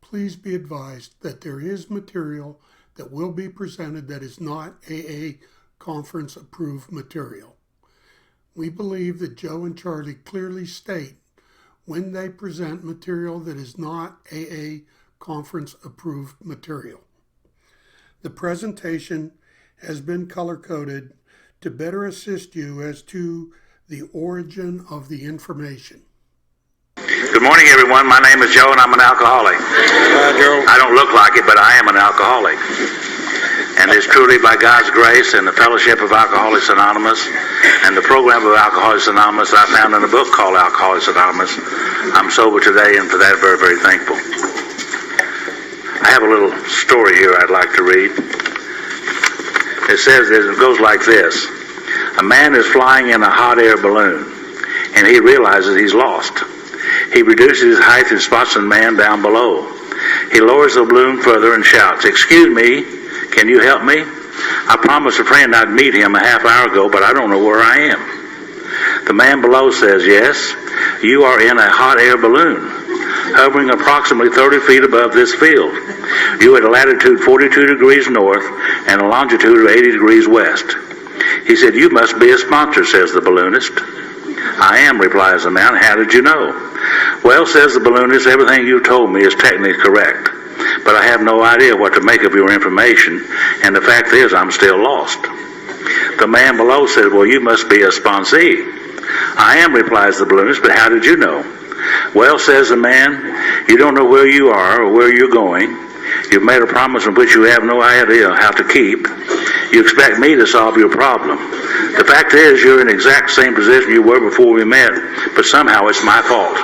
please be advised that there is material that will be presented that is not AA conference approved material. We believe that Joe and Charlie clearly state when they present material that is not AA conference approved material. The presentation has been color-coded to better assist you as to the origin of the information. Good morning, everyone. My name is Joe, and I'm an alcoholic. Joe. I don't look like it, but I am an alcoholic. And it's truly by God's grace and the fellowship of Alcoholics Anonymous and the program of Alcoholics Anonymous I found in a book called Alcoholics Anonymous, I'm sober today, and for that very, very thankful. I have a little story here I'd like to read. It goes like this. A man is flying in a hot air balloon, and he realizes he's lost. He reduces his height and spots the man down below. He lowers the balloon further and shouts, "Excuse me, can you help me? I promised a friend I'd meet him a half hour ago, but I don't know where I am." The man below says, "Yes, you are in a hot air balloon, hovering approximately 30 feet above this field. You are at a latitude 42 degrees north and a longitude of 80 degrees west." He said, "You must be a sponsor," says the balloonist. "I am," replies the man. "How did you know?" "Well," says the balloonist, "everything you told me is technically correct, but I have no idea what to make of your information, and the fact is I'm still lost." The man below said, "Well, you must be a sponsee." "I am," replies the balloonist, "but how did you know?" "Well," says the man, "you don't know where you are or where you're going. You've made a promise in which you have no idea how to keep. You expect me to solve your problem. The fact is you're in the exact same position you were before we met, but somehow it's my fault."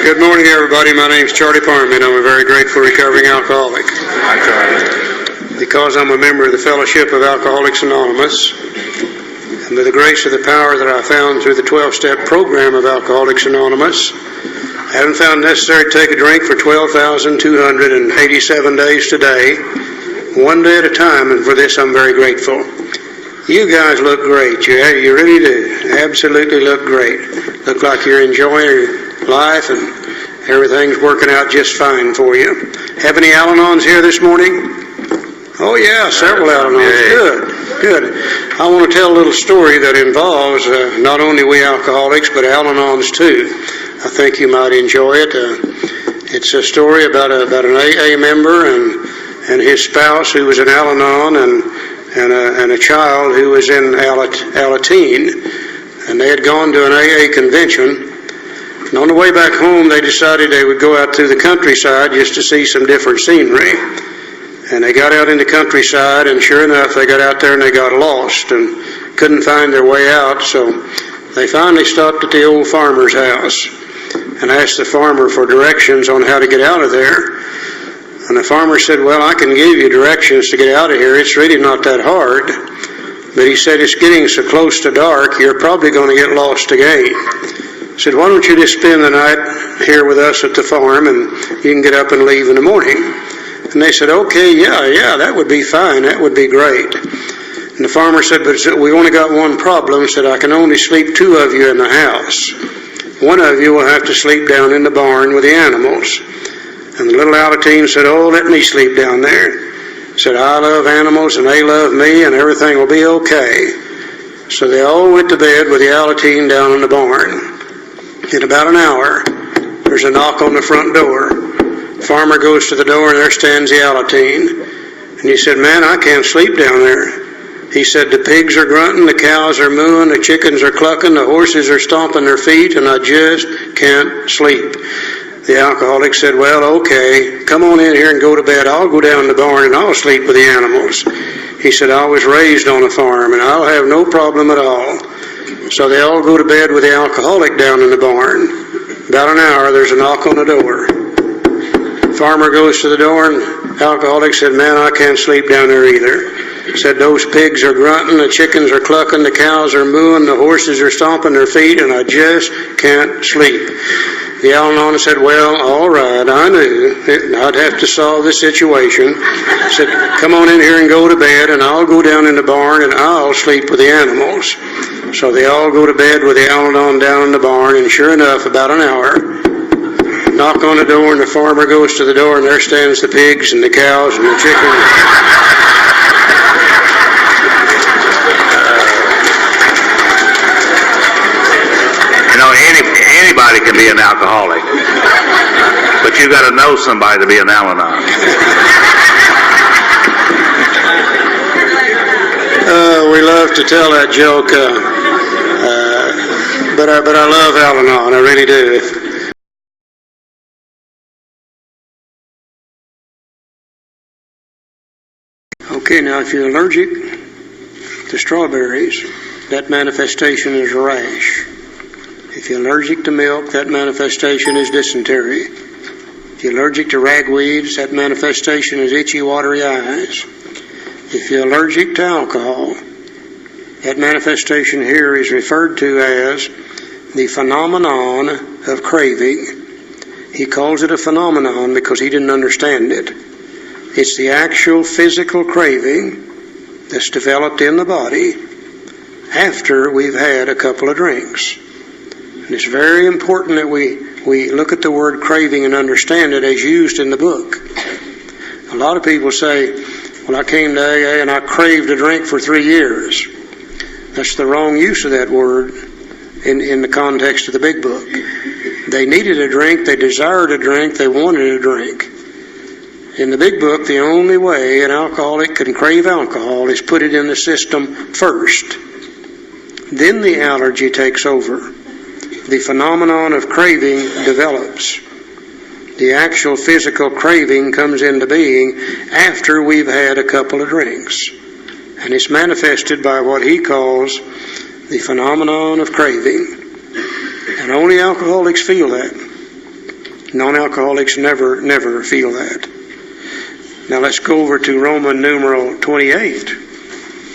Good morning, everybody. My name's Charlie Parman. I'm a very grateful recovering alcoholic. Hi, Charlie. Because I'm a member of the Fellowship of Alcoholics Anonymous, and by the grace of the power that I found through the 12-step program of Alcoholics Anonymous, I haven't found necessary to take a drink for 12,287 days today, one day at a time, and for this I'm very grateful. You guys look great. You really do. Absolutely look great. Look like you're enjoying your life and everything's working out just fine for you. Have any Al-Anons here this morning? Oh yeah, several Al-Anons. Good. I want to tell a little story that involves not only we alcoholics, but Al-Anons too. I think you might enjoy it. It's a story about an AA member and his spouse who was an Al-Anon and a child who was in Alateen. And they had gone to an AA convention. And on the way back home, they decided they would go out to the countryside just to see some different scenery. And they got out in the countryside, and sure enough, they got out there and they got lost and couldn't find their way out. So they finally stopped at the old farmer's house and asked the farmer for directions on how to get out of there. And the farmer said, "Well, I can give you directions to get out of here. It's really not that hard." But he said, "It's getting so close to dark, you're probably going to get lost again." He said, "Why don't you just spend the night here with us at the farm and you can get up and leave in the morning?" And they said, "Okay, yeah, that would be fine. That would be great." And the farmer said, "But we only got one problem." He said, "I can only sleep two of you in the house. One of you will have to sleep down in the barn with the animals." And the little Alateen said, "Oh, let me sleep down there." He said, "I love animals and they love me and everything will be okay." So they all went to bed with the Alateen down in the barn. In about an hour, there's a knock on the front door. Farmer goes to the door and there stands the Alateen. And he said, "Man, I can't sleep down there." He said, "The pigs are grunting, the cows are mooing, the chickens are clucking, the horses are stomping their feet, and I just can't sleep." The alcoholic said, "Well, okay, come on in here and go to bed. I'll go down the barn and I'll sleep with the animals." He said, "I was raised on a farm and I'll have no problem at all." So they all go to bed with the alcoholic down in the barn. About an hour, there's a knock on the door. Farmer goes to the door and the alcoholic said, "Man, I can't sleep down there either." Said, "Those pigs are grunting, the chickens are clucking, the cows are mooing, the horses are stomping their feet, and I just can't sleep." The Al-Anon said, well, all right, I knew I'd have to solve this situation. Said, come on in here and go to bed, and I'll go down in the barn and I'll sleep with the animals. So they all go to bed with the Al-Anon down in the barn, and sure enough, about an hour, knock on the door, and the farmer goes to the door, and there stands the pigs and the cows and the chickens. Anybody can be an alcoholic, but you got to know somebody to be an Al-Anon. We love to tell that joke, but I love Al-Anon, I really do. Okay, now if you're allergic to strawberries, that manifestation is a rash. If you're allergic to milk, that manifestation is dysentery. If you're allergic to ragweeds, that manifestation is itchy, watery eyes. If you're allergic to alcohol, that manifestation here is referred to as the phenomenon of craving. He calls it a phenomenon because he didn't understand it. It's the actual physical craving that's developed in the body after we've had a couple of drinks. And it's very important that we look at the word craving and understand it as used in the book. A lot of people say, well, I came to AA and I craved a drink for 3 years. That's the wrong use of that word in the context of the big book. They needed a drink, they desired a drink, they wanted a drink. In the big book, the only way an alcoholic can crave alcohol is put it in the system first. Then the allergy takes over. The phenomenon of craving develops. The actual physical craving comes into being after we've had a couple of drinks. And it's manifested by what he calls the phenomenon of craving. And only alcoholics feel that. Non-alcoholics never feel that. Now let's go over to Roman numeral 28.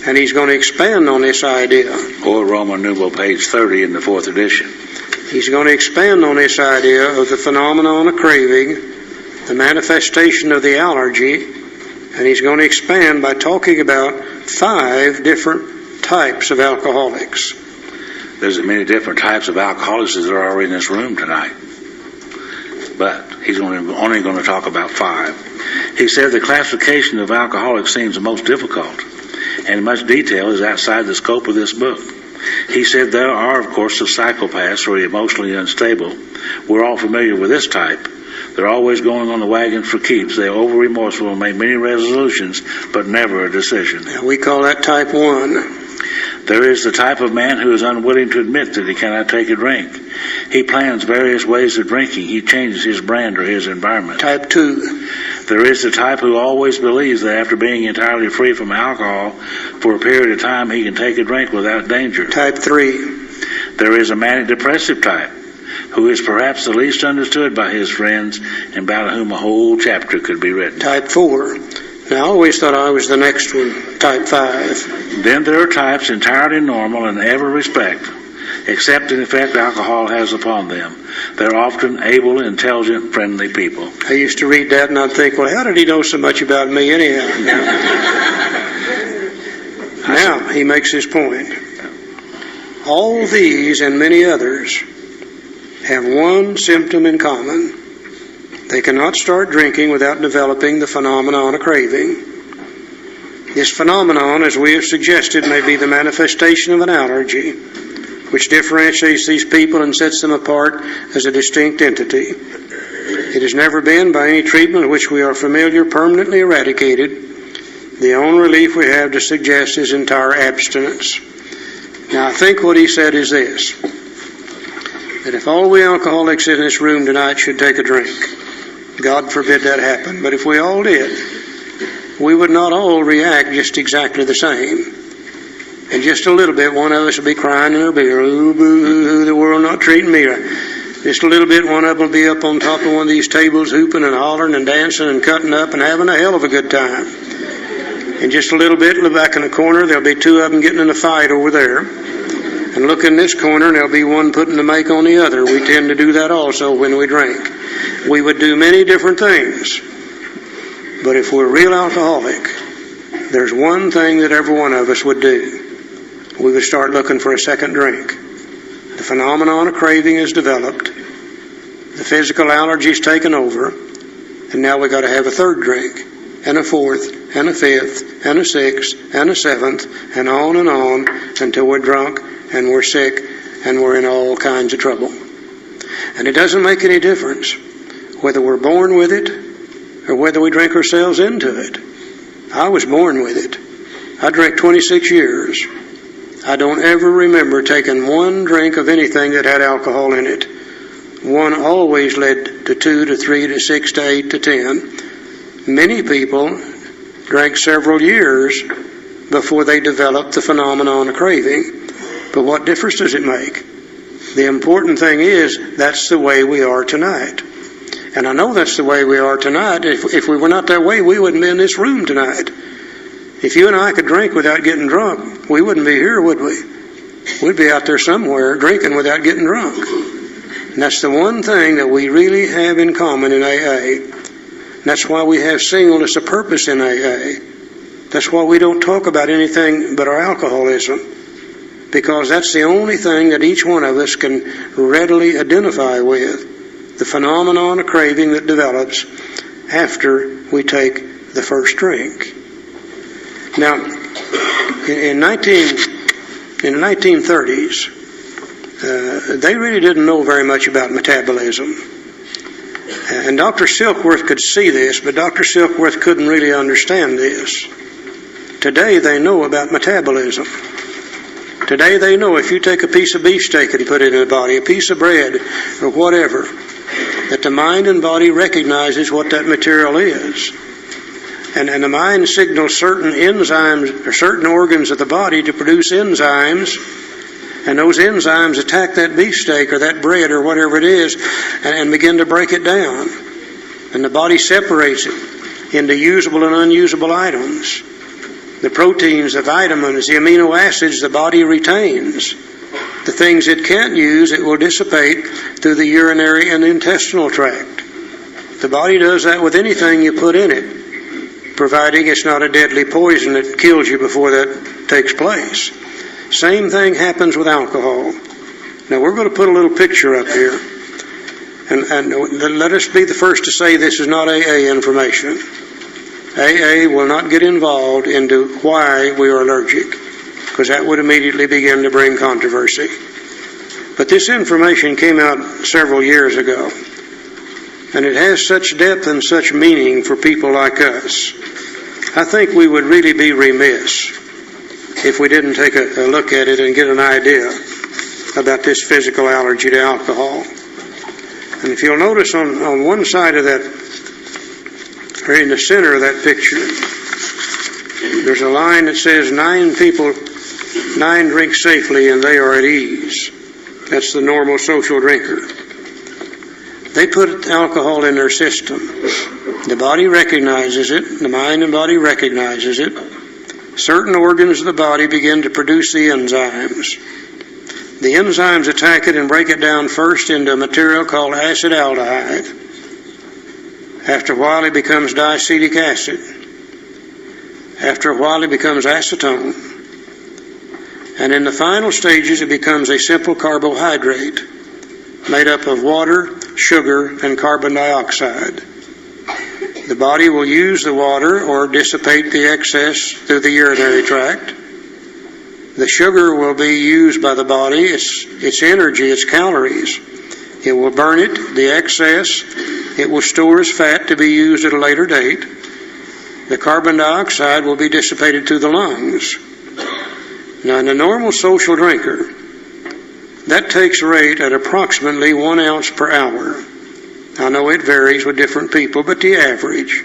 And he's going to expand on this idea. Or Roman numeral page 30 in the 4th edition. He's going to expand on this idea of the phenomenon of craving, the manifestation of the allergy, and he's going to expand by talking about 5 different types of alcoholics. There's as many different types of alcoholics as there are in this room tonight. But he's only going to talk about 5. He said the classification of alcoholics seems the most difficult, and much detail is outside the scope of this book. He said there are, of course, the psychopaths or emotionally unstable. We're all familiar with this type. They're always going on the wagon for keeps. They're over-remorseful and make many resolutions, but never a decision. We call that type 1. There is the type of man who is unwilling to admit that he cannot take a drink. He plans various ways of drinking. He changes his brand or his environment. Type 2. There is the type who always believes that after being entirely free from alcohol for a period of time, he can take a drink without danger. Type 3. There is a manic-depressive type who is perhaps the least understood by his friends and about whom a whole chapter could be written. Type 4. Now, I always thought I was the next one, type 5. Then there are types entirely normal in every respect, except in the effect alcohol has upon them. They're often able, intelligent, friendly people. I used to read that and I'd think, well, how did he know so much about me anyhow? Now, he makes his point. All these and many others have one symptom in common. They cannot start drinking without developing the phenomenon of craving. This phenomenon, as we have suggested, may be the manifestation of an allergy, which differentiates these people and sets them apart as a distinct entity. It has never been, by any treatment which we are familiar, permanently eradicated. The only relief we have to suggest is entire abstinence. Now, I think what he said is this, that if all we alcoholics in this room tonight should take a drink, God forbid that happen, but if we all did, we would not all react just exactly the same. In just a little bit, one of us will be crying in our beer, ooh, boo, the world not treating me right. Just a little bit, one of them will be up on top of one of these tables, hooping and hollering and dancing and cutting up and having a hell of a good time. In just a little bit, back in the corner, there'll be 2 of them getting in a fight over there. and look in this corner and there'll be one putting the make on the other. We tend to do that also when we drink. We would do many different things. But if we're real alcoholic, there's one thing that every one of us would do. We would start looking for a second drink. The phenomenon of craving is developed. The physical allergy's taken over. And now we got to have a third drink, and a fourth, and a fifth, and a sixth, and a seventh, and on until we're drunk and we're sick and we're in all kinds of trouble. And it doesn't make any difference whether we're born with it or whether we drink ourselves into it. I was born with it. I drank 26 years. I don't ever remember taking one drink of anything that had alcohol in it. One always led to 2 to 3 to 6 to 8 to 10. Many people drank several years before they developed the phenomenon of craving. But what difference does it make? The important thing is that's the way we are tonight. And I know that's the way we are tonight. If we were not that way, we wouldn't be in this room tonight. If you and I could drink without getting drunk, we wouldn't be here, would we? We'd be out there somewhere drinking without getting drunk. And that's the one thing that we really have in common in AA. And that's why we have singleness of purpose in AA. That's why we don't talk about anything but our alcoholism. Because that's the only thing that each one of us can readily identify with. The phenomenon of craving that develops after we take the first drink. Now, in the 1930s, they really didn't know very much about metabolism. And Dr. Silkworth could see this, but Dr. Silkworth couldn't really understand this. Today they know about metabolism. Today they know if you take a piece of beefsteak and put it in the body, a piece of bread, or whatever, that the mind and body recognizes what that material is. And the mind signals certain enzymes or certain organs of the body to produce enzymes, and those enzymes attack that beefsteak or that bread or whatever it is and begin to break it down. And the body separates it into usable and unusable items. The proteins, the vitamins, the amino acids the body retains. The things it can't use, it will dissipate through the urinary and intestinal tract. The body does that with anything you put in it, providing it's not a deadly poison that kills you before that takes place. Same thing happens with alcohol. Now we're going to put a little picture up here, and let us be the first to say this is not AA information. AA will not get involved into why we are allergic, because that would immediately begin to bring controversy. But this information came out several years ago, and it has such depth and such meaning for people like us. I think we would really be remiss if we didn't take a look at it and get an idea about this physical allergy to alcohol. And if you'll notice on one side of that, or in the center of that picture, there's a line that says 9 drink safely and they are at ease. That's the normal social drinker. They put alcohol in their system. The body recognizes it. The mind and body recognizes it. Certain organs of the body begin to produce the enzymes. The enzymes attack it and break it down first into a material called acetaldehyde. After a while it becomes diacetic acid. After a while it becomes acetone. And in the final stages it becomes a simple carbohydrate made up of water, sugar, and carbon dioxide. The body will use the water or dissipate the excess through the urinary tract. The sugar will be used by the body, its energy, its calories. It will burn it, the excess. It will store as fat to be used at a later date. The carbon dioxide will be dissipated through the lungs. Now, in a normal social drinker, that takes rate at approximately 1 ounce per hour. I know it varies with different people, but the average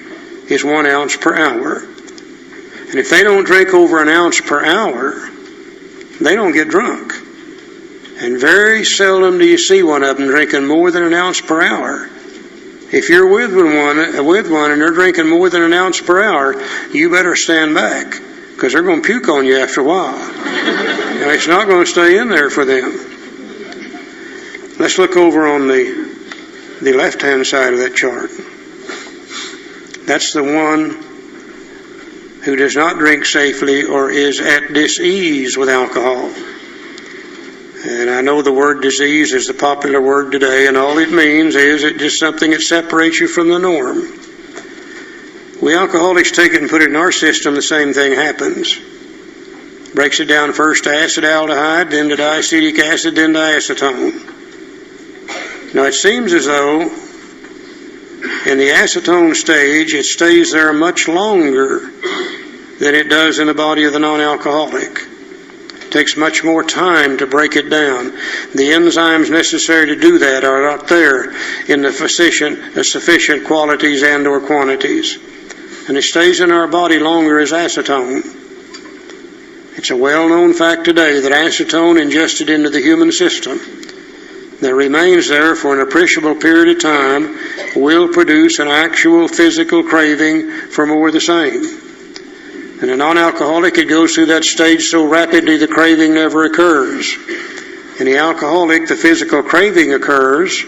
is 1 ounce per hour. And if they don't drink over 1 ounce per hour, they don't get drunk. And very seldom do you see one of them drinking more than 1 ounce per hour. If you're with one and they're drinking more than 1 ounce per hour, you better stand back, because they're going to puke on you after a while. Now, it's not going to stay in there for them. Let's look over on the left-hand side of that chart. That's the one who does not drink safely or is at dis-ease with alcohol. And I know the word disease is the popular word today, and all it means is it's just something that separates you from the norm. We alcoholics take it and put it in our system, the same thing happens. Breaks it down first to acetaldehyde, then to diacetic acid, then to acetone. Now it seems as though in the acetone stage it stays there much longer than it does in the body of the non-alcoholic. It takes much more time to break it down. The enzymes necessary to do that are not there in the sufficient qualities and or quantities. And it stays in our body longer as acetone. It's a well-known fact today that acetone ingested into the human system that remains there for an appreciable period of time will produce an actual physical craving for more of the same. In a non-alcoholic, it goes through that stage so rapidly the craving never occurs. In the alcoholic, the physical craving occurs,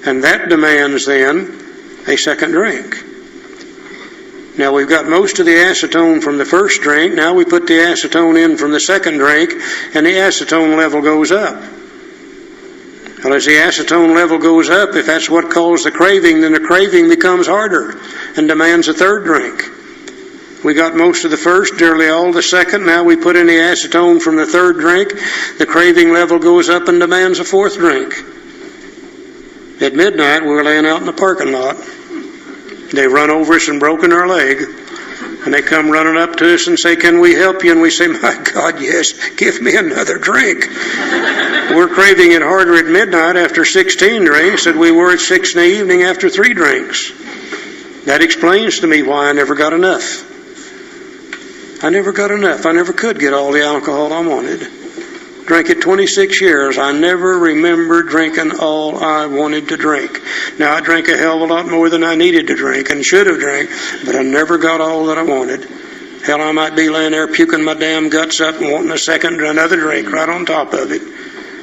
and that demands then a second drink. Now we've got most of the acetone from the first drink. Now we put the acetone in from the second drink, and the acetone level goes up. Well, as the acetone level goes up, if that's what caused the craving, then the craving becomes harder and demands a third drink. We got most of the first, nearly all the second. Now we put in the acetone from the third drink. The craving level goes up and demands a fourth drink. At midnight, we were laying out in the parking lot. They run over us and broken our leg. And they come running up to us and say, "Can we help you?" And we say, "My God, yes, give me another drink." We're craving it harder at midnight after 16 drinks than we were at 6 in the evening after 3 drinks. That explains to me why I never got enough. I never got enough. I never could get all the alcohol I wanted. Drank it 26 years. I never remember drinking all I wanted to drink. Now, I drank a hell of a lot more than I needed to drink and should have drank, but I never got all that I wanted. Hell, I might be laying there puking my damn guts up and wanting another drink right on top of it.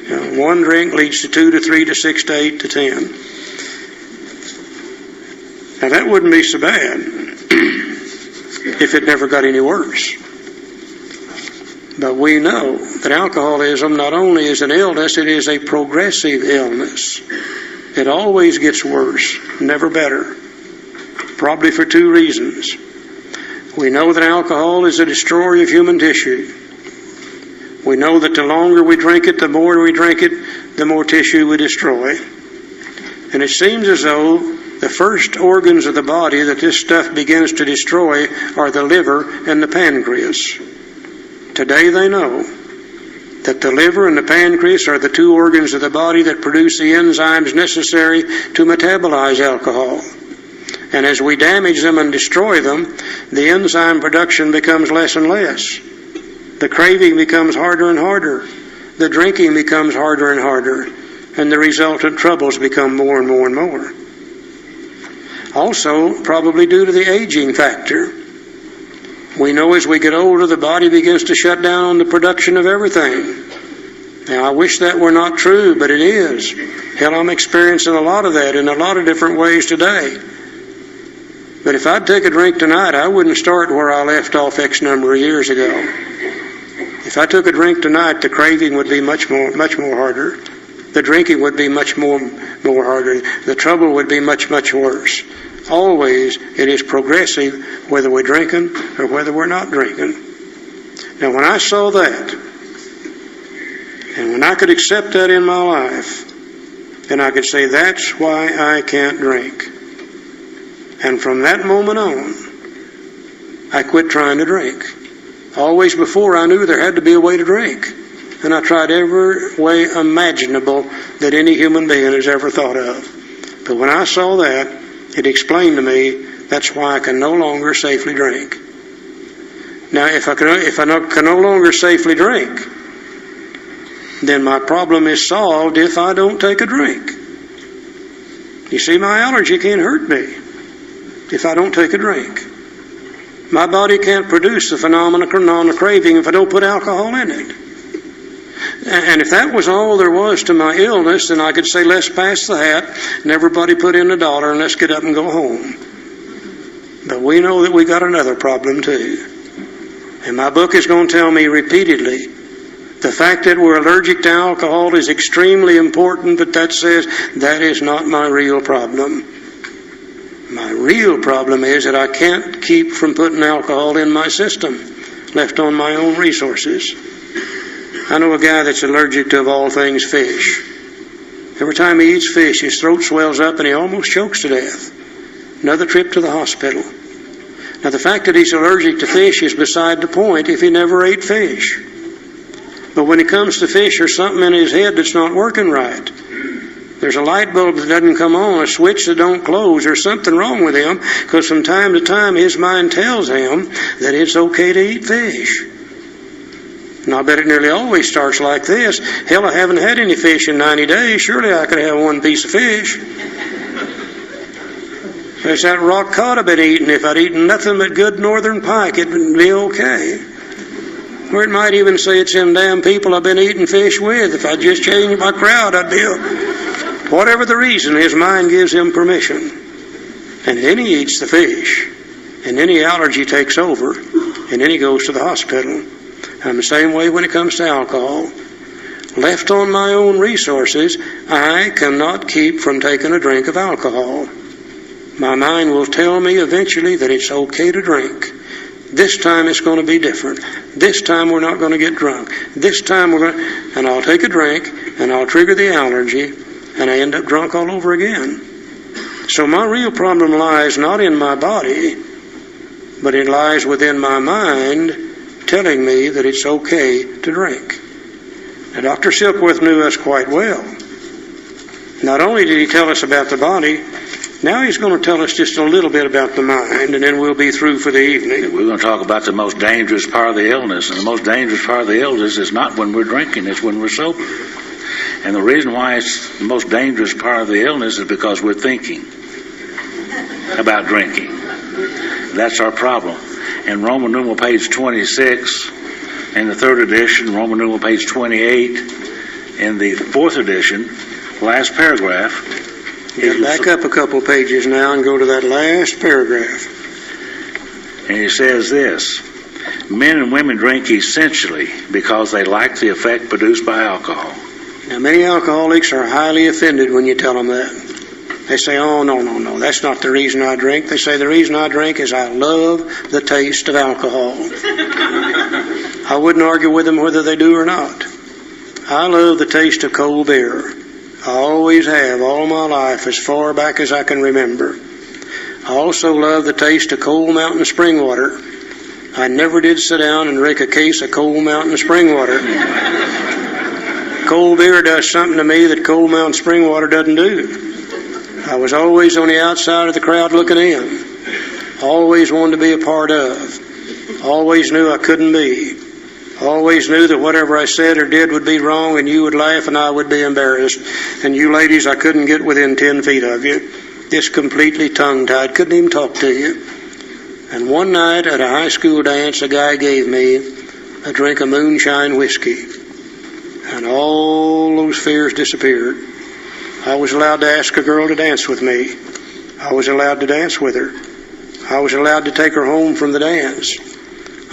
You know, one drink leads to 2 to 3 to 6 to 8 to 10. Now, that wouldn't be so bad if it never got any worse. But we know that alcoholism not only is an illness, it is a progressive illness. It always gets worse, never better. Probably for 2 reasons. We know that alcohol is a destroyer of human tissue. We know that the longer we drink it, the more we drink it, the more tissue we destroy. And it seems as though the first organs of the body that this stuff begins to destroy are the liver and the pancreas. Today they know that the liver and the pancreas are the 2 organs of the body that produce the enzymes necessary to metabolize alcohol. And as we damage them and destroy them, the enzyme production becomes less and less. The craving becomes harder and harder. The drinking becomes harder and harder. And the resultant troubles become more and more and more. Also, probably due to the aging factor. We know as we get older, the body begins to shut down on the production of everything. Now, I wish that were not true, but it is. Hell, I'm experiencing a lot of that in a lot of different ways today. But if I'd take a drink tonight, I wouldn't start where I left off X number of years ago. If I took a drink tonight, the craving would be much more harder. The drinking would be much more harder. The trouble would be much worse. Always, it is progressive, whether we're drinking or whether we're not drinking. Now, when I saw that, and when I could accept that in my life, then I could say, that's why I can't drink. And from that moment on, I quit trying to drink. Always before, I knew there had to be a way to drink. And I tried every way imaginable that any human being has ever thought of. But when I saw that, it explained to me that's why I can no longer safely drink. Now, if I can no longer safely drink, then my problem is solved if I don't take a drink. You see, my allergy can't hurt me if I don't take a drink. My body can't produce the phenomenon of craving if I don't put alcohol in it. And if that was all there was to my illness, then I could say, let's pass the hat, and everybody put in $1, and let's get up and go home. But we know that we got another problem too. And my book is going to tell me repeatedly, the fact that we're allergic to alcohol is extremely important, but that says that is not my real problem. My real problem is that I can't keep from putting alcohol in my system, left on my own resources. I know a guy that's allergic to, of all things, fish. Every time he eats fish, his throat swells up and he almost chokes to death. Another trip to the hospital. Now, the fact that he's allergic to fish is beside the point if he never ate fish. But when it comes to fish, there's something in his head that's not working right. There's a light bulb that doesn't come on, a switch that don't close. There's something wrong with him, because from time to time his mind tells him that it's okay to eat fish. And I bet it nearly always starts like this. Hell, I haven't had any fish in 90 days. Surely I could have one piece of fish. There's that rock cod I've been eating. If I'd eaten nothing but good northern pike, it would be okay. Or it might even say it's them damn people I've been eating fish with. If I just changed my crowd, I'd be whatever the reason, his mind gives him permission. And then he eats the fish. And then the allergy takes over. And then he goes to the hospital. I'm the same way when it comes to alcohol. Left on my own resources, I cannot keep from taking a drink of alcohol. My mind will tell me eventually that it's okay to drink. This time it's going to be different. This time we're not going to get drunk. This time and I'll take a drink, and I'll trigger the allergy, and I end up drunk all over again. So my real problem lies not in my body, but it lies within my mind telling me that it's okay to drink. Now, Dr. Silkworth knew us quite well. Not only did he tell us about the body, now he's going to tell us just a little bit about the mind, and then we'll be through for the evening. We're going to talk about the most dangerous part of the illness, and the most dangerous part of the illness is not when we're drinking, it's when we're sober. And the reason why it's the most dangerous part of the illness is because we're thinking about drinking. That's our problem. In Roman numeral page 26, in the 3rd edition, Roman numeral page 28, in the 4th edition, last paragraph. Yeah, back up a couple of pages now and go to that last paragraph. And he says this: men and women drink essentially because they like the effect produced by alcohol. Now, many alcoholics are highly offended when you tell them that. They say, oh, no, that's not the reason I drink. They say the reason I drink is I love the taste of alcohol. I wouldn't argue with them whether they do or not. I love the taste of cold beer. I always have, all my life, as far back as I can remember. I also love the taste of cold mountain spring water. I never did sit down and drink a case of cold mountain spring water. Cold beer does something to me that cold mountain spring water doesn't do. I was always on the outside of the crowd looking in. Always wanted to be a part of. Always knew I couldn't be. Always knew that whatever I said or did would be wrong, and you would laugh and I would be embarrassed. And you ladies, I couldn't get within 10 feet of you. Just completely tongue-tied. Couldn't even talk to you. And one night at a high school dance, a guy gave me a drink of moonshine whiskey. And all those fears disappeared. I was allowed to ask a girl to dance with me. I was allowed to dance with her. I was allowed to take her home from the dance.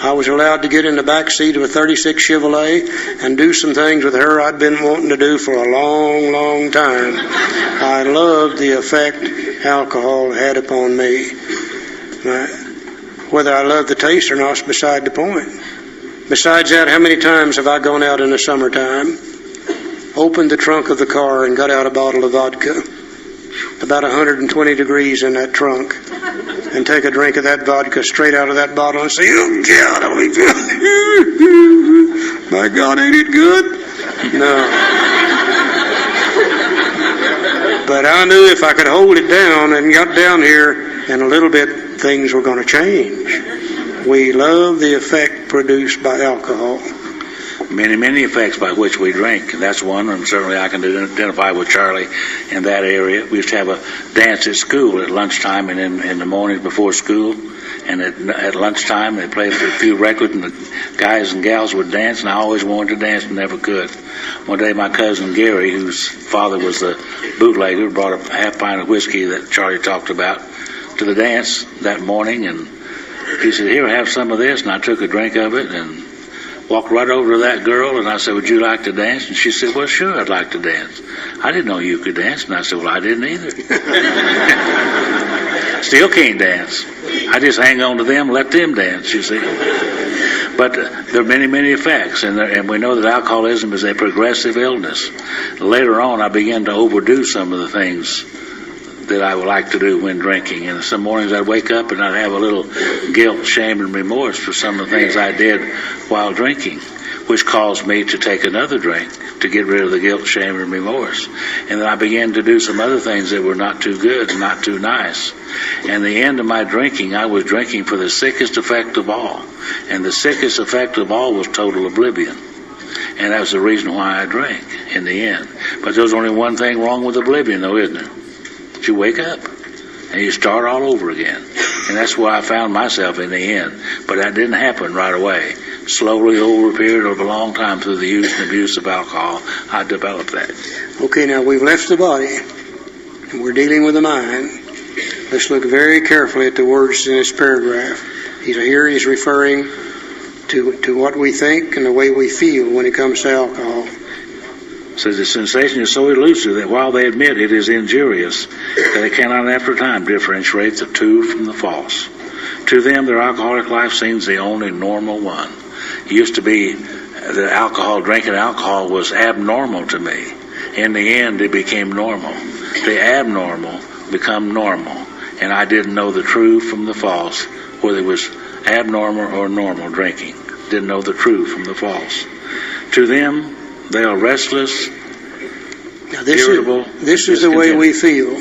I was allowed to get in the back seat of a 36 Chevrolet and do some things with her I'd been wanting to do for a long, long time. I loved the effect alcohol had upon me. Whether I loved the taste or not is beside the point. Besides that, how many times have I gone out in the summertime, opened the trunk of the car and got out a bottle of vodka, about 120 degrees in that trunk, and take a drink of that vodka straight out of that bottle and say, oh God, my God, ain't it good? No. But I knew if I could hold it down and got down here in a little bit, things were going to change. We love the effect produced by alcohol. many, many effects by which we drink. And that's one, and certainly I can identify with Charlie in that area. We used to have a dance at school at lunchtime and in the mornings before school. And at lunchtime, they played a few records, and the guys and gals would dance, and I always wanted to dance and never could. One day, my cousin Gary, whose father was a bootlegger, brought a half pint of whiskey that Charlie talked about to the dance that morning, and he said, "Here, have some of this," and I took a drink of it and walked right over to that girl, and I said, "Would you like to dance?" And she said, "Well, sure, I'd like to dance." I didn't know you could dance, and I said, "Well, I didn't either." Still can't dance. I just hang on to them, let them dance, you see. But there are many, many effects, and we know that alcoholism is a progressive illness. Later on, I began to overdo some of the things that I would like to do when drinking. And some mornings I'd wake up and I'd have a little guilt, shame, and remorse for some of the things I did while drinking, which caused me to take another drink to get rid of the guilt, shame, and remorse. And then I began to do some other things that were not too good and not too nice. And the end of my drinking, I was drinking for the sickest effect of all. And the sickest effect of all was total oblivion. And that was the reason why I drank in the end. But there's only one thing wrong with oblivion, though, isn't there? You wake up and you start all over again. And that's where I found myself in the end. But that didn't happen right away. Slowly, over a period of a long time, through the use and abuse of alcohol, I developed that. Okay, now we've left the body and we're dealing with the mind. Let's look very carefully at the words in this paragraph. Here he's referring to what we think and the way we feel when it comes to alcohol. Says the sensation is so elusive that while they admit it is injurious, that they cannot after time differentiate the true from the false. To them, their alcoholic life seems the only normal one. It used to be that drinking alcohol was abnormal to me. In the end, it became normal. The abnormal become normal, and I didn't know the true from the false, whether it was abnormal or normal drinking. Didn't know the true from the false. To them, they are restless, now irritable. This is the way we feel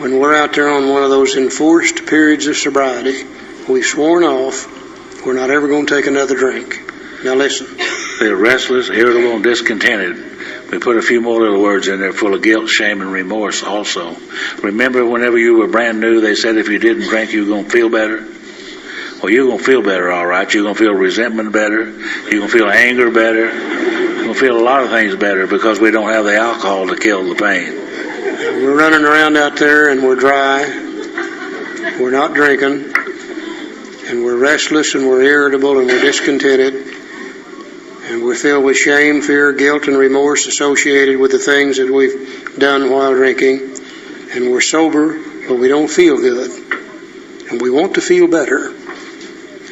when we're out there on one of those enforced periods of sobriety. We've sworn off, we're not ever going to take another drink. Now listen. They're restless, irritable, and discontented. We put a few more little words in there full of guilt, shame, and remorse also. Remember whenever you were brand new, they said if you didn't drink, you were going to feel better? Well, you're going to feel better, all right. You're going to feel resentment better. You're going to feel anger better. You're going to feel a lot of things better because we don't have the alcohol to kill the pain. We're running around out there and we're dry. We're not drinking. And we're restless and we're irritable and we're discontented. And we're filled with shame, fear, guilt, and remorse associated with the things that we've done while drinking. And we're sober, but we don't feel good. And we want to feel better.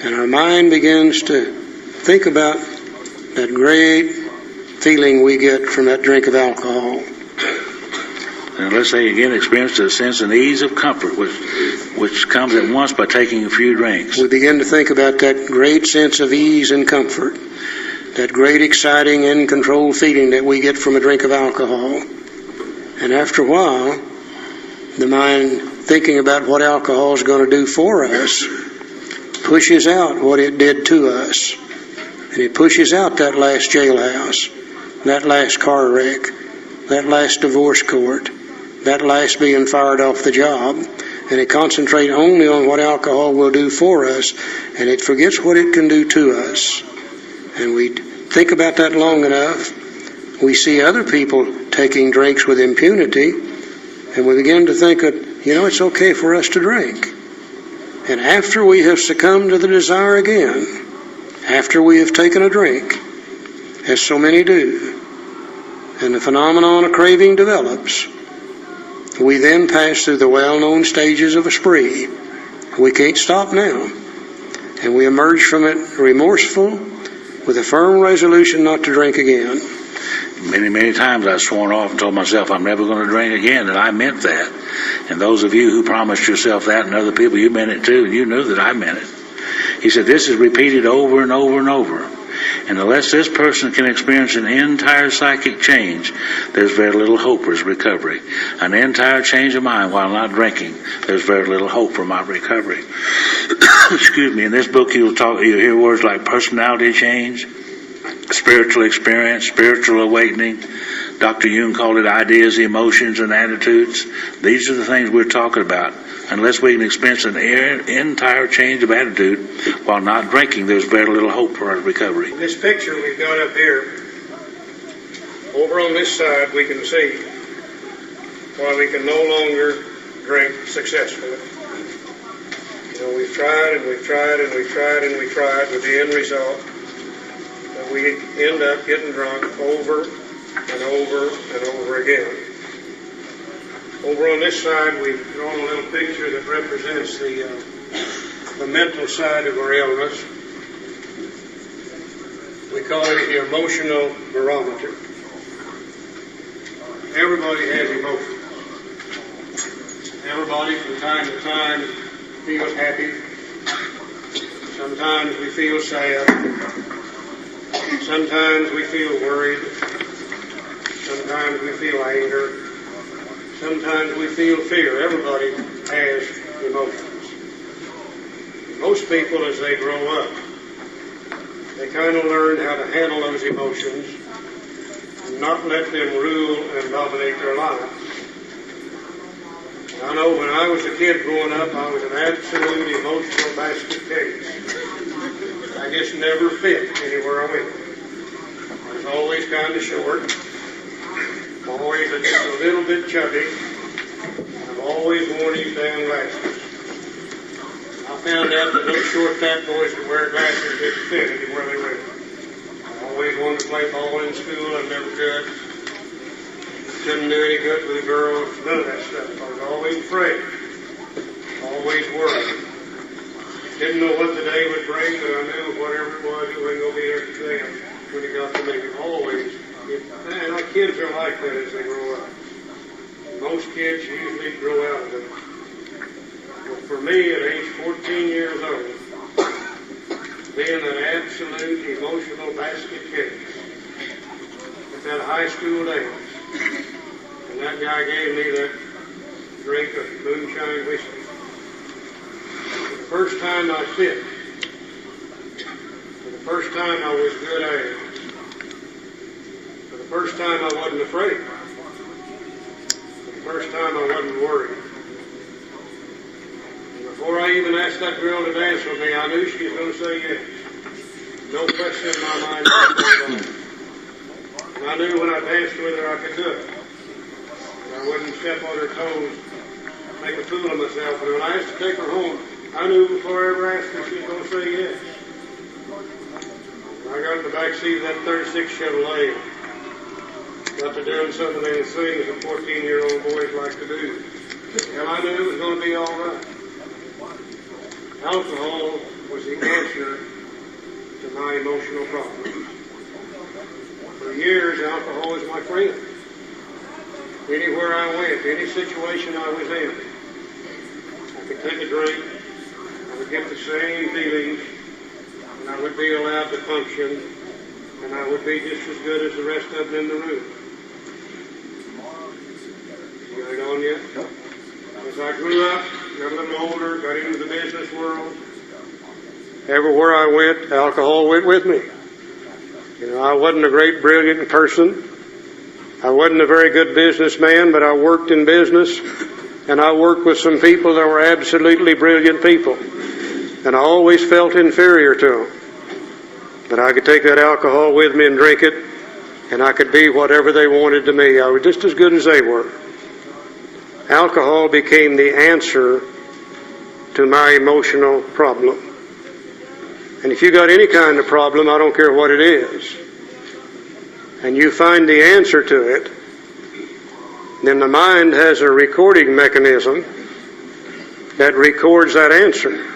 And our mind begins to think about that great feeling we get from that drink of alcohol. And let's say again, experience a sense of ease of comfort, which comes at once by taking a few drinks. We begin to think about that great sense of ease and comfort, that great exciting and controlled feeling that we get from a drink of alcohol. And after a while, the mind, thinking about what alcohol is going to do for us, pushes out what it did to us. And it pushes out that last jailhouse, that last car wreck, that last divorce court, that last being fired off the job. And it concentrates only on what alcohol will do for us, and it forgets what it can do to us. And we think about that long enough, we see other people taking drinks with impunity, and we begin to think that, it's okay for us to drink. And after we have succumbed to the desire again, after we have taken a drink, as so many do, and the phenomenon of craving develops, we then pass through the well-known stages of a spree. We can't stop now. And we emerge from it remorseful, with a firm resolution not to drink again. Many, many times I've sworn off and told myself I'm never going to drink again, and I meant that. And those of you who promised yourself that and other people, you meant it too, and you knew that I meant it. He said, this is repeated over and over and over. And unless this person can experience an entire psychic change, there's very little hope for his recovery. An entire change of mind while not drinking, there's very little hope for my recovery. Excuse me. In this book, you'll hear words like personality change, spiritual experience, spiritual awakening. Dr. Jung called it ideas, emotions, and attitudes. These are the things we're talking about. Unless we can experience an entire change of attitude while not drinking, there's very little hope for our recovery. This picture we've got up here, over on this side we can see why we can no longer drink successfully. You know, we've tried and we've tried and we've tried and we've tried with the end result that we end up getting drunk over and over and over again. Over on this side, we've drawn a little picture that represents the mental side of our illness. We call it the emotional barometer. Everybody has emotions. Everybody from time to time feels happy. Sometimes we feel sad. Sometimes we feel worried. Sometimes we feel anger. Sometimes we feel fear. Everybody has emotions. Most people, as they grow up, they kind of learn how to handle those emotions and not let them rule and dominate their lives. I know when I was a kid growing up, I was an absolute emotional basket case. I just never fit anywhere I went. I was always kind of short, always just a little bit chubby. I've always worn these damn glasses. I found out that those short fat boys that wear glasses didn't fit anywhere they went. I always wanted to play ball in school. I never could. Couldn't do any good with the girls. None of that stuff. I was always afraid. Always worried. Didn't know what the day would bring, but I knew whatever it was, it wasn't going to be there to them when it got to me. Always. Man, our kids are like that as they grow up. Most kids usually grow out of it. But for me, at age 14 years old, being an absolute emotional basket case at that high school dance, and that guy gave me that drink of moonshine whiskey. For the first time I fit. For the first time I was good at it. For the first time I wasn't afraid. For the first time I wasn't worried. And before I even asked that girl to dance with me, I knew she was going to say yes. No question in my mind. And I knew when I danced with her I could do it. I wouldn't step on her toes, make a fool of myself. And when I asked to take her home, I knew before I ever asked her she was going to say yes. When I got in the back seat of that 36 Chevrolet, got to doing some of those things that 14-year-old boys like to do. And I knew it was going to be all right. Alcohol was the answer to my emotional problems. For years, alcohol was my friend. Anywhere I went, any situation I was in, I could take a drink, I would get the same feelings, and I would be allowed to function, and I would be just as good as the rest of them in the room. You got it on yet? As I grew up, got a little older, got into the business world, everywhere I went, alcohol went with me. You know, I wasn't a great, brilliant person. I wasn't a very good businessman, but I worked in business, and I worked with some people that were absolutely brilliant people. And I always felt inferior to them. But I could take that alcohol with me and drink it, and I could be whatever they wanted to me. I was just as good as they were. Alcohol became the answer to my emotional problem. And if you got any kind of problem, I don't care what it is, and you find the answer to it, then the mind has a recording mechanism that records that answer.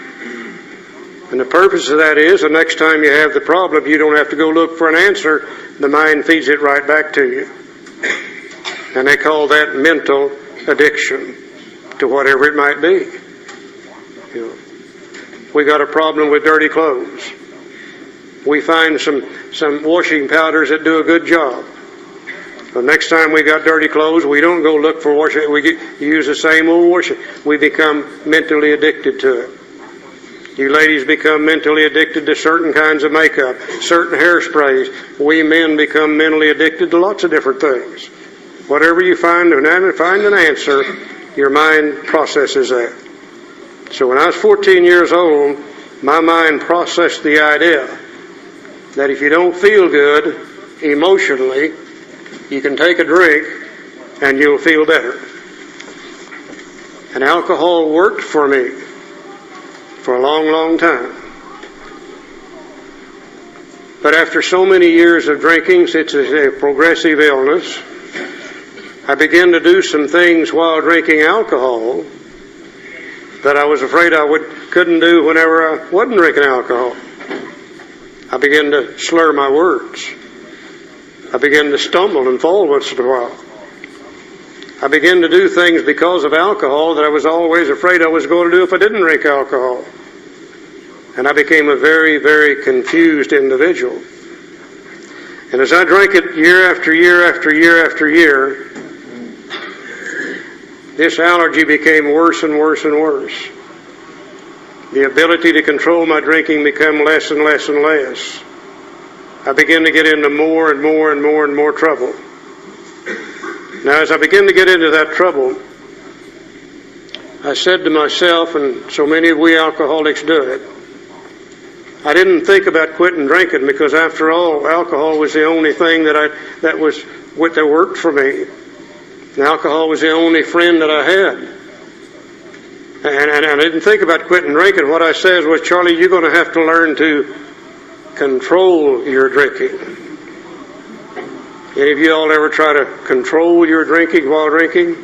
And the purpose of that is the next time you have the problem, you don't have to go look for an answer. The mind feeds it right back to you. And they call that mental addiction to whatever it might be. You know, we got a problem with dirty clothes. We find some washing powders that do a good job. The next time we got dirty clothes, we don't go look for washing. We use the same old washing. We become mentally addicted to it. You ladies become mentally addicted to certain kinds of makeup, certain hairsprays. We men become mentally addicted to lots of different things. Whatever you find an answer, your mind processes that. So when I was 14 years old, my mind processed the idea that if you don't feel good emotionally, you can take a drink and you'll feel better. And alcohol worked for me for a long, long time. But after so many years of drinking, it's a progressive illness, I began to do some things while drinking alcohol that I was afraid I couldn't do whenever I wasn't drinking alcohol. I began to slur my words. I began to stumble and fall once in a while. I began to do things because of alcohol that I was always afraid I was going to do if I didn't drink alcohol. And I became a very, very confused individual. And as I drank it year after year after year after year, this allergy became worse and worse and worse. The ability to control my drinking became less and less and less. I began to get into more and more and more and more trouble. Now, as I began to get into that trouble, I said to myself, and so many of we alcoholics do it, I didn't think about quitting drinking because, after all, alcohol was the only thing that worked for me. And alcohol was the only friend that I had. And I didn't think about quitting drinking. What I said was, Charlie, you're going to have to learn to control your drinking. Any of you all ever try to control your drinking while drinking?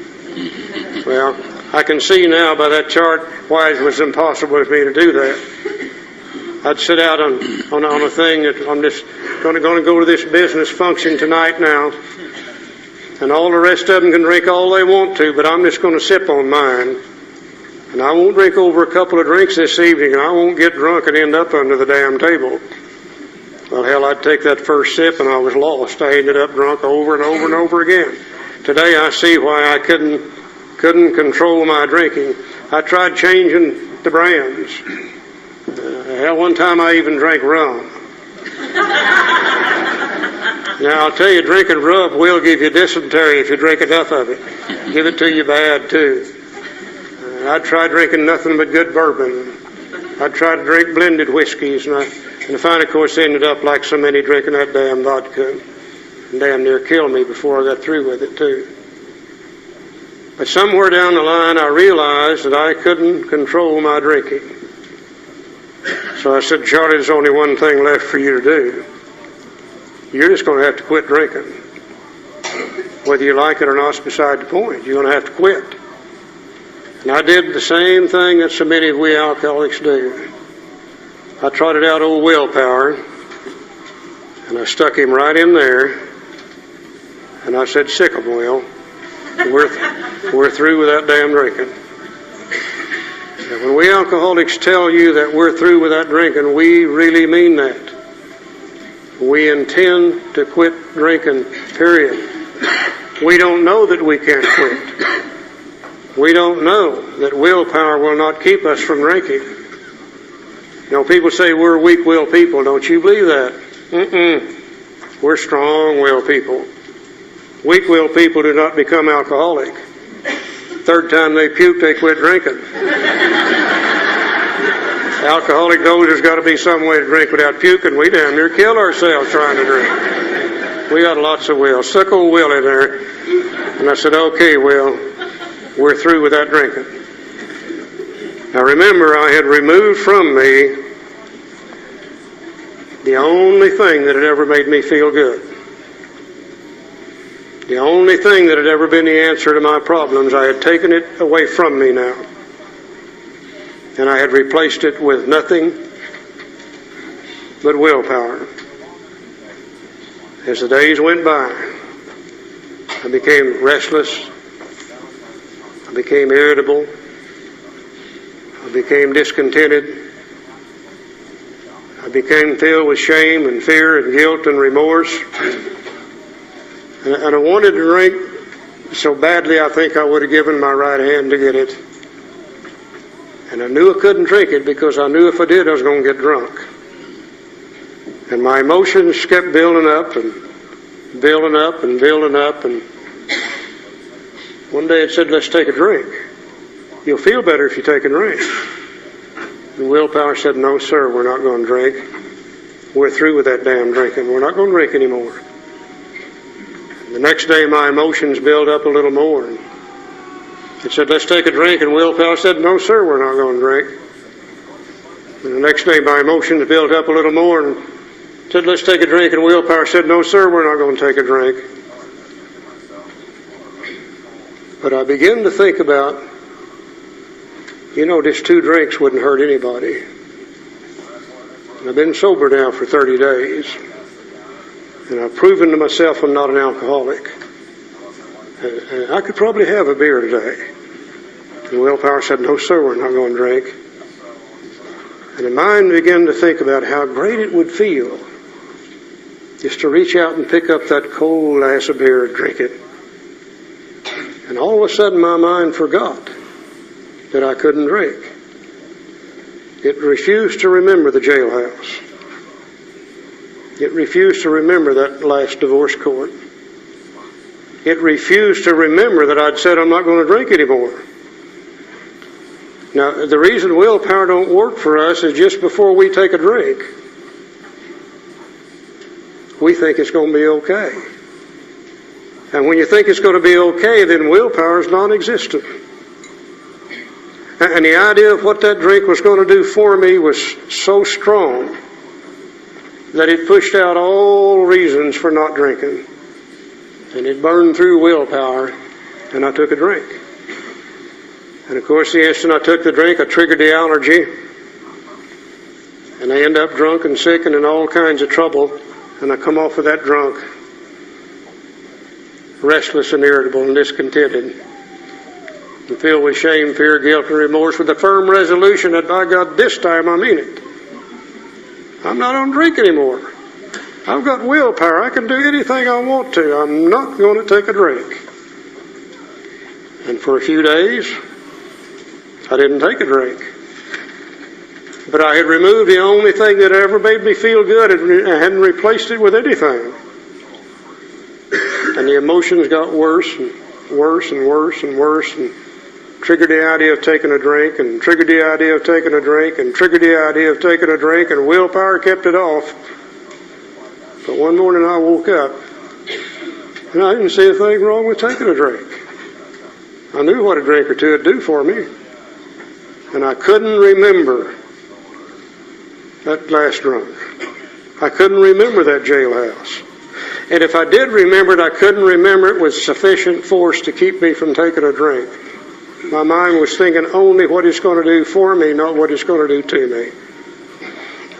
Well, I can see now by that chart why it was impossible for me to do that. I'd sit out on a thing that I'm just going to go to this business function tonight now, and all the rest of them can drink all they want to, but I'm just going to sip on mine. And I won't drink over a couple of drinks this evening, and I won't get drunk and end up under the damn table. Well, hell, I'd take that first sip and I was lost. I ended up drunk over and over and over again. Today I see why I couldn't control my drinking. I tried changing the brands. Hell, one time I even drank rum. Now, I'll tell you, drinking rum will give you dysentery if you drink enough of it. Give it to you bad, too. I tried drinking nothing but good bourbon. I tried to drink blended whiskeys, and I finally, of course, ended up like so many drinking that damn vodka. And damn near killed me before I got through with it, too. But somewhere down the line, I realized that I couldn't control my drinking. So I said, Charlie, there's only one thing left for you to do. You're just going to have to quit drinking. Whether you like it or not is beside the point. You're going to have to quit. And I did the same thing that so many of we alcoholics do. I trotted out old Willpower, and I stuck him right in there, and I said, sick 'em, Will. We're through with that damn drinking. And when we alcoholics tell you that we're through with that drinking, we really mean that. We intend to quit drinking, period. We don't know that we can't quit. We don't know that willpower will not keep us from drinking. You know, people say we're weak-willed people. Don't you believe that? We're strong-willed people. Weak-willed people do not become alcoholic. Third time they puke, they quit drinking. Alcoholic knows there's got to be some way to drink without puking. We damn near kill ourselves trying to drink. We got lots of will. Stuck old Will in there. And I said, okay, Will, we're through with that drinking. Now remember, I had removed from me the only thing that had ever made me feel good. The only thing that had ever been the answer to my problems, I had taken it away from me now. And I had replaced it with nothing but willpower. As the days went by, I became restless. I became irritable. I became discontented. I became filled with shame and fear and guilt and remorse. And I wanted to drink so badly I think I would have given my right hand to get it. And I knew I couldn't drink it because I knew if I did I was going to get drunk. And my emotions kept building up and building up and building up. And one day it said, let's take a drink. You'll feel better if you take a drink. And willpower said, no, sir, we're not going to drink. We're through with that damn drinking. We're not going to drink anymore. And the next day my emotions built up a little more. And it said, let's take a drink. And willpower said, no, sir, we're not going to drink. And the next day my emotions built up a little more and said, let's take a drink. And willpower said, no, sir, we're not going to take a drink. But I began to think about, just 2 drinks wouldn't hurt anybody. And I've been sober now for 30 days. And I've proven to myself I'm not an alcoholic. And I could probably have a beer today. And willpower said, no, sir, we're not going to drink. And the mind began to think about how great it would feel just to reach out and pick up that cold glass of beer and drink it. And all of a sudden my mind forgot that I couldn't drink. It refused to remember the jailhouse. It refused to remember that last divorce court. It refused to remember that I'd said I'm not going to drink anymore. Now, the reason willpower don't work for us is just before we take a drink, we think it's going to be okay. And when you think it's going to be okay, then willpower is non-existent. And the idea of what that drink was going to do for me was so strong that it pushed out all reasons for not drinking. And it burned through willpower, and I took a drink. And of course, the instant I took the drink, I triggered the allergy. And I end up drunk and sick and in all kinds of trouble. And I come off of that drunk, restless and irritable and discontented, and filled with shame, fear, guilt, and remorse, with a firm resolution that, by God, this time I mean it. I'm not going to drink anymore. I've got willpower. I can do anything I want to. I'm not going to take a drink. And for a few days, I didn't take a drink. But I had removed the only thing that ever made me feel good and I hadn't replaced it with anything. And the emotions got worse and worse and worse and worse, and triggered the idea of taking a drink, and triggered the idea of taking a drink, and triggered the idea of taking a drink, and willpower kept it off. But one morning I woke up and I didn't see a thing wrong with taking a drink. I knew what a drink or two would do for me. And I couldn't remember that last drunk. I couldn't remember that jailhouse. And if I did remember it, I couldn't remember it with sufficient force to keep me from taking a drink. My mind was thinking only what it's going to do for me, not what it's going to do to me.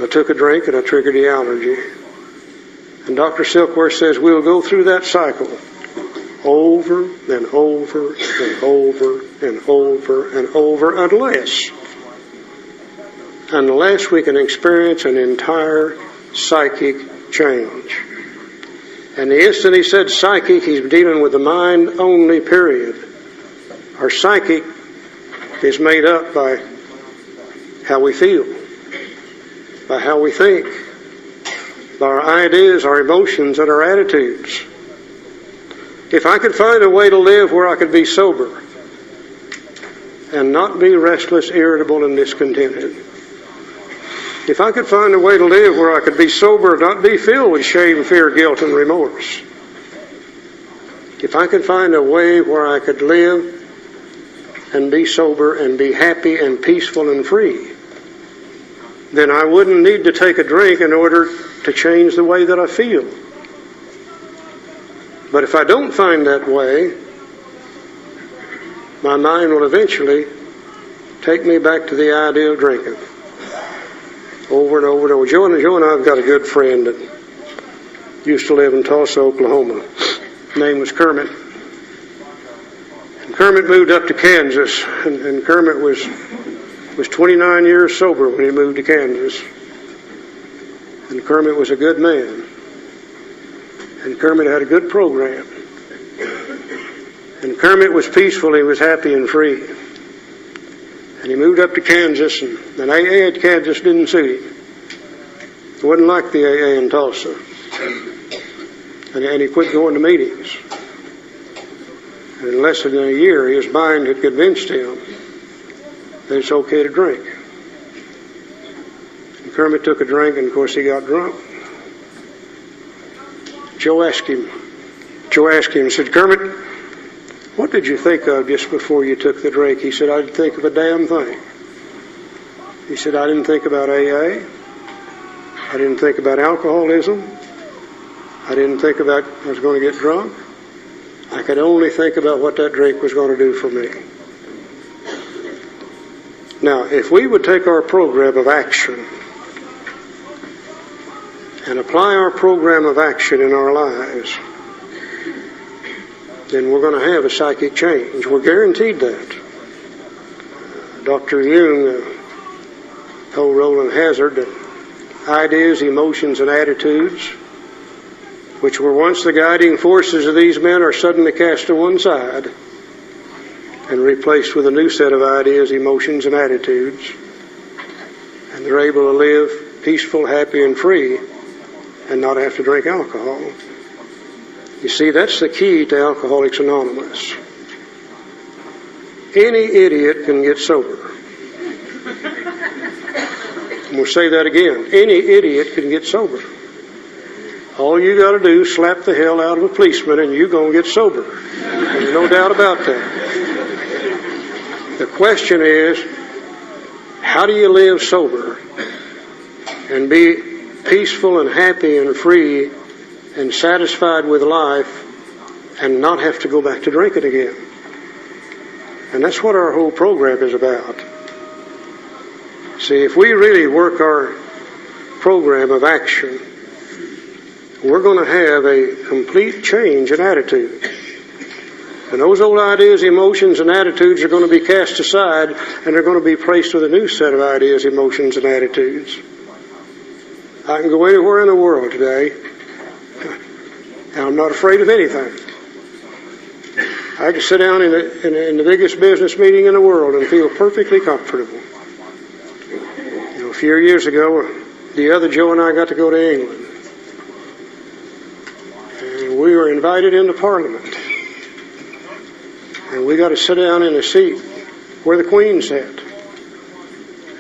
I took a drink and I triggered the allergy. And Dr. Silkworth says we'll go through that cycle over and over and over and over and over unless we can experience an entire psychic change. And the instant he said psychic, he's dealing with the mind only, period. Our psychic is made up by how we feel, by how we think, by our ideas, our emotions, and our attitudes. If I could find a way to live where I could be sober and not be restless, irritable, and discontented. If I could find a way to live where I could be sober and not be filled with shame, fear, guilt, and remorse. If I could find a way where I could live and be sober and be happy and peaceful and free, then I wouldn't need to take a drink in order to change the way that I feel. But if I don't find that way, my mind will eventually take me back to the idea of drinking. Over and over and over. Joe and I have got a good friend that used to live in Tulsa, Oklahoma. His name was Kermit. And Kermit moved up to Kansas, and Kermit was 29 years sober when he moved to Kansas. And Kermit was a good man. And Kermit had a good program. And Kermit was peaceful, he was happy and free. And he moved up to Kansas, and AA at Kansas didn't suit him. It wasn't like the AA in Tulsa. And he quit going to meetings. And in less than a year, his mind had convinced him that it's okay to drink. And Kermit took a drink, and of course he got drunk. Joe asked him, said, "Kermit, what did you think of just before you took the drink?" He said, "I didn't think of a damn thing." He said, "I didn't think about AA. I didn't think about alcoholism. I didn't think about I was going to get drunk. I could only think about what that drink was going to do for me." Now, if we would take our program of action and apply our program of action in our lives, then we're going to have a psychic change. We're guaranteed that. Dr. Jung told Roland Hazard that ideas, emotions, and attitudes, which were once the guiding forces of these men, are suddenly cast to one side and replaced with a new set of ideas, emotions, and attitudes. And they're able to live peaceful, happy, and free and not have to drink alcohol. You see, that's the key to Alcoholics Anonymous. Any idiot can get sober. And we'll say that again. Any idiot can get sober. All you got to do is slap the hell out of a policeman and you're going to get sober. There's no doubt about that. The question is, how do you live sober and be peaceful and happy and free and satisfied with life and not have to go back to drinking again? And that's what our whole program is about. See, if we really work our program of action, we're going to have a complete change in attitude. And those old ideas, emotions, and attitudes are going to be cast aside, and they're going to be replaced with a new set of ideas, emotions, and attitudes. I can go anywhere in the world today, and I'm not afraid of anything. I can sit down in the biggest business meeting in the world and feel perfectly comfortable. You know, a few years ago, the other Joe and I got to go to England. And we were invited into Parliament. And we got to sit down in a seat where the Queen sat.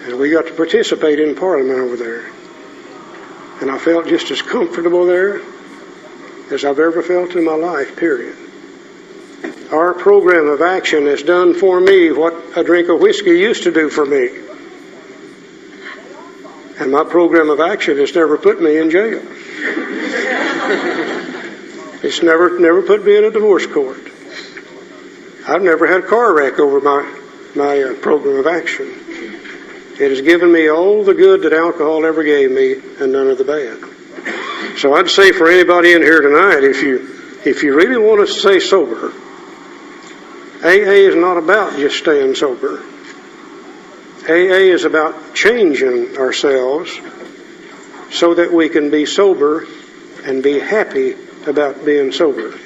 And we got to participate in Parliament over there. And I felt just as comfortable there as I've ever felt in my life, period. Our program of action has done for me what a drink of whiskey used to do for me. And my program of action has never put me in jail. It's never put me in a divorce court. I've never had a car wreck over my program of action. It has given me all the good that alcohol ever gave me and none of the bad. So I'd say for anybody in here tonight, if you really want to stay sober, AA is not about just staying sober. AA is about changing ourselves so that we can be sober and be happy about being sober.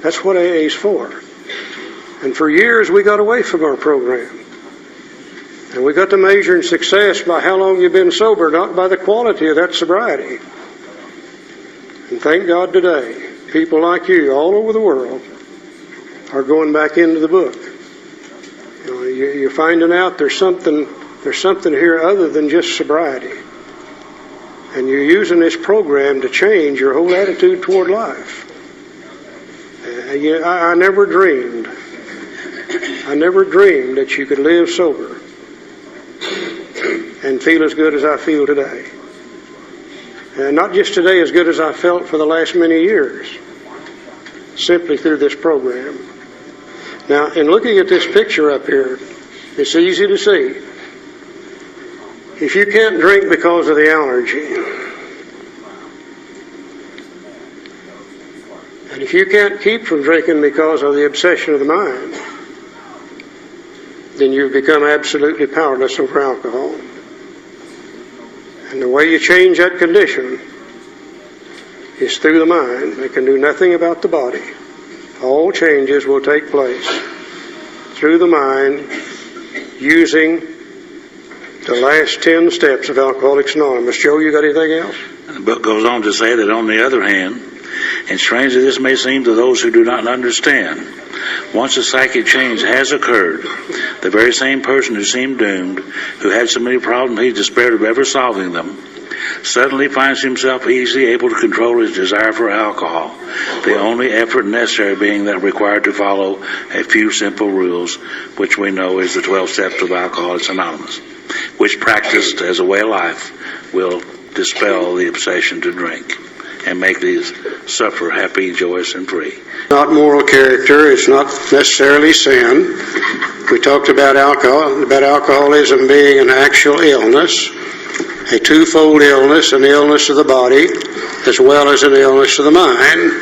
That's what AA is for. And for years we got away from our program. And we got to measuring success by how long you've been sober, not by the quality of that sobriety. And thank God today, people like you all over the world are going back into the book. You know, you're finding out there's something here other than just sobriety. And you're using this program to change your whole attitude toward life. I never dreamed that you could live sober and feel as good as I feel today. And not just today, as good as I felt for the last many years, simply through this program. Now, in looking at this picture up here, it's easy to see. If you can't drink because of the allergy, and if you can't keep from drinking because of the obsession of the mind, then you've become absolutely powerless over alcohol. And the way you change that condition is through the mind. They can do nothing about the body. All changes will take place through the mind using the last 10 steps of Alcoholics Anonymous. Joe, you got anything else? The book goes on to say that on the other hand, and strangely this may seem to those who do not understand, once a psychic change has occurred, the very same person who seemed doomed, who had so many problems he despaired of ever solving them, suddenly finds himself easily able to control his desire for alcohol, the only effort necessary being that required to follow a few simple rules, which we know is the 12 steps of Alcoholics Anonymous, which practiced as a way of life will dispel the obsession to drink and make these suffer happy, joyous, and free. Not moral character, it's not necessarily sin. We talked about alcoholism being an actual illness, a twofold illness, an illness of the body as well as an illness of the mind.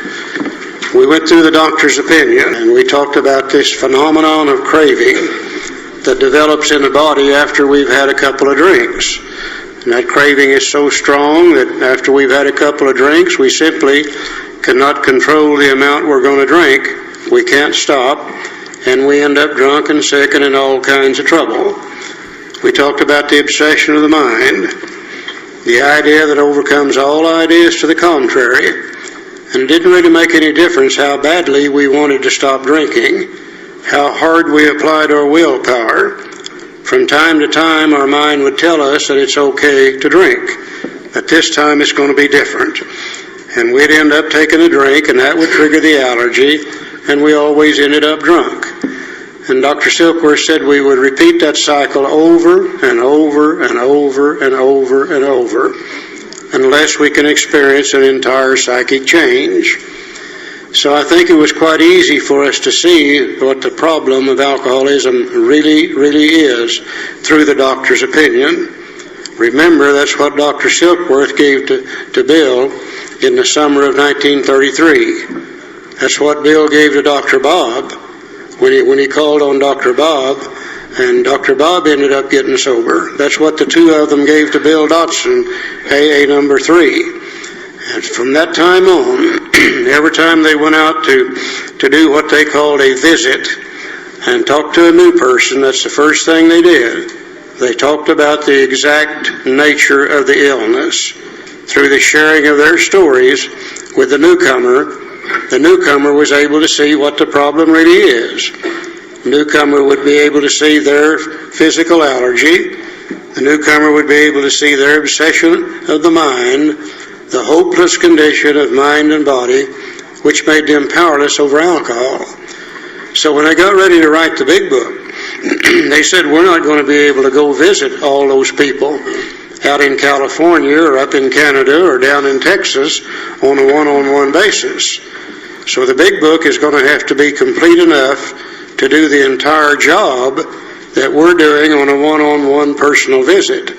We went through the doctor's opinion and we talked about this phenomenon of craving that develops in the body after we've had a couple of drinks. And that craving is so strong that after we've had a couple of drinks, we simply cannot control the amount we're going to drink. We can't stop, and we end up drunk and sick and in all kinds of trouble. We talked about the obsession of the mind, the idea that overcomes all ideas to the contrary, and it didn't really make any difference how badly we wanted to stop drinking, how hard we applied our willpower. From time to time, our mind would tell us that it's okay to drink, that this time it's going to be different. And we'd end up taking a drink, and that would trigger the allergy, and we always ended up drunk. And Dr. Silkworth said we would repeat that cycle over and over and over and over and over unless we can experience an entire psychic change. So I think it was quite easy for us to see what the problem of alcoholism really is through the doctor's opinion. Remember, that's what Dr. Silkworth gave to Bill in the summer of 1933. That's what Bill gave to Dr. Bob when he called on Dr. Bob, and Dr. Bob ended up getting sober. That's what the two of them gave to Bill Dotson, AA number 3. And from that time on, every time they went out to do what they called a visit and talk to a new person, that's the first thing they did. They talked about the exact nature of the illness. Through the sharing of their stories with the newcomer was able to see what the problem really is. The newcomer would be able to see their physical allergy. The newcomer would be able to see their obsession of the mind, the hopeless condition of mind and body, which made them powerless over alcohol. So when they got ready to write the big book, they said, we're not going to be able to go visit all those people out in California or up in Canada or down in Texas on a one-on-one basis. So the big book is going to have to be complete enough to do the entire job that we're doing on a one-on-one personal visit.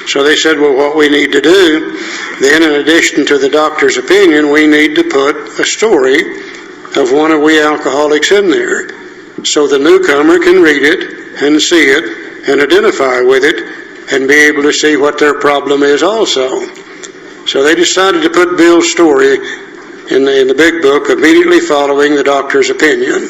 So they said, well, what we need to do, then in addition to the doctor's opinion, we need to put a story of one of we alcoholics in there so the newcomer can read it and see it and identify with it and be able to see what their problem is also. So they decided to put Bill's story in the big book immediately following the doctor's opinion.